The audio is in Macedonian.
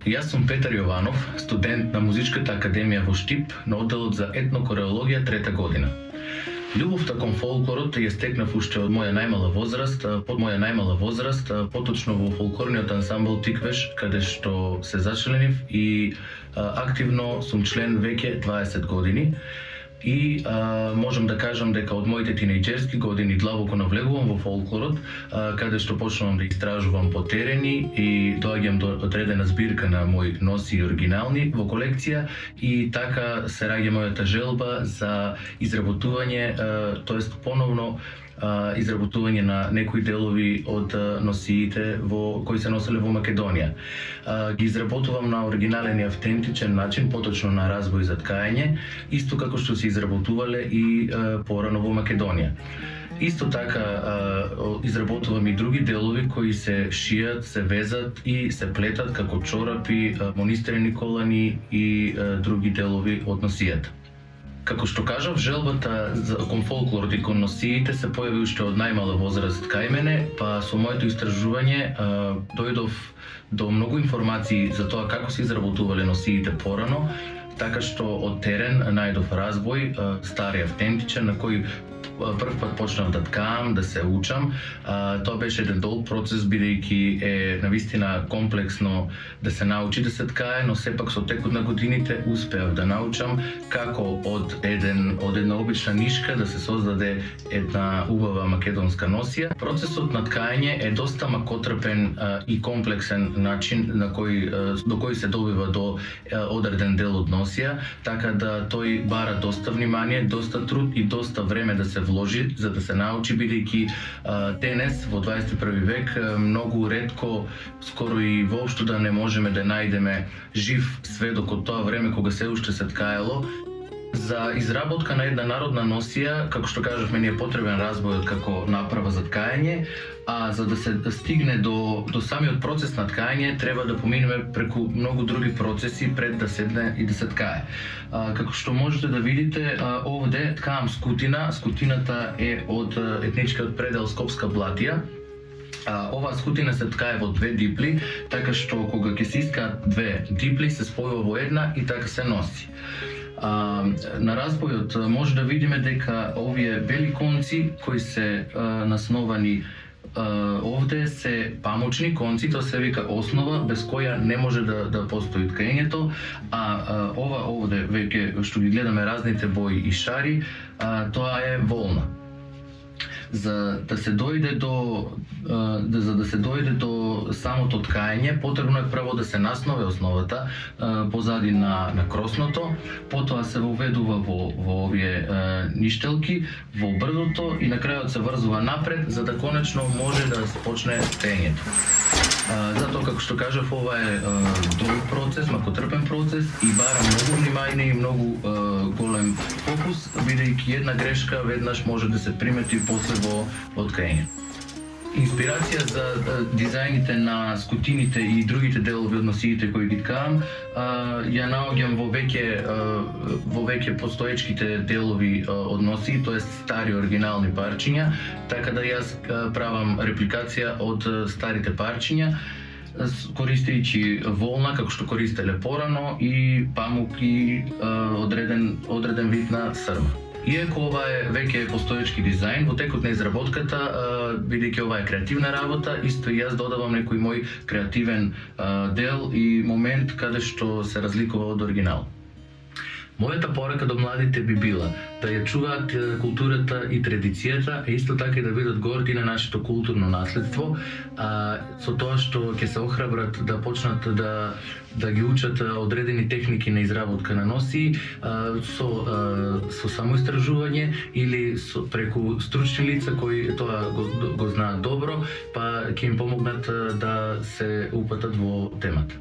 Јас сум Петар Јованов, студент на Музичката академија во Штип на одделот за етнокореологија трета година. Љубовта кон фолклорот ја стекнав уште од моја најмала возраст, поточно во фолклорниот ансамбл Тиквеш, каде што се зачленив и активно сум член веќе 20 години. И можам да кажам дека од моите тинејџерски години длабоко навлегувам во фолклорот, каде што почнувам да истражувам по терени и доаѓам до одредена збирка на мои носи оригинални во колекција и така се раѓа мојата желба за изработување, тоест поновно изработување на некои делови од носиите кои се носеле во Македонија. Ги изработувам на оригинален и автентичен начин, поточно на разбој за ткање, исто како што се изработувале и порано во Македонија. Исто така изработувам и други делови кои се шијат, се везат и се плетат како чорапи, монистрени колани и други делови од носијата. Како што кажав, желбата кон фолклорот и кон носиите се појави уште од најмала возраст кај мене, па со моето истражување дојдов до многу информации за тоа како се изработувале носиите порано, така што од терен најдов разбој, стар и автентичен, на кој прв пат почнав да ткаам, да се учам. Тоа беше еден долг процес, бидејќи е навистина комплексно да се научи да се ткае, но сепак со текот на годините успеав да научам како од една обична нишка да се создаде една убава македонска носија. Процесот на ткање е доста макотрпен и комплексен начин до кој се добива до одреден дел од носија, така да тој бара доста внимание, доста труд и доста време да се вложи за да се научи, бидејќи денес во 21 век многу ретко, скоро и воопшто да не можеме да најдеме жив сведок од тоа време кога се уште се ткаело. За изработка на една народна носија, како што кажавме, ни е потребен разбојот како направа за ткање, а за да се стигне до самиот процес на ткање треба да поминеме преку многу други процеси пред да седне и да се ткае. Како што можете да видите, овде ткаам скутина. Скутината е од етничкиот предел Скопска Блатија. Оваа скутина се ткае во две дипли, така што кога ќе се искаат две дипли се спојува во една и така се носи. На разбојот може да видиме дека овие бели конци кои се насновани овде се памучни конци, тоа се вика основа без која не може да постои ткањето, а ова овде веќе што ги гледаме разните бои и шари, тоа е волна. За да се дојде до самото ткање, потребно е прво да се наснове основата позади на кросното, потоа се воведува во овие ништелки, во брдото и на крајот се врзува напред за да конечно може да почне ткањето. Затоа, како што кажав, ова е долг процес, макотрпен процес и бара многу внимание и многу голем фокус, бидејќи една грешка веднаш може да се примети после во ткање. Инспирација за дизајните на скутините и другите делови од носиите кои ги ткаам ја наоѓам во веќе постоечките делови од носии, тоест стари оригинални парчиња, така да јас правам репликација од старите парчиња, користејќи волна како што користеле порано и памук и одреден вид на срма. Иако ова е веќе постоечки дизајн, во текот на изработката, бидејќи ова е креативна работа, исто и јас додавам некој мој креативен дел и момент каде што се разликува од оригинал. Мојата порака до младите би била да ја чуваат културата и традицијата, а исто така и да бидат горди на нашето културно наследство, со тоа што ќе се охрабрат да почнат да ги учат одредени техники на изработка на носии со самоистражување или преку стручни лица кои тоа го знаат добро, па ќе им помогнат да се упатат во темата.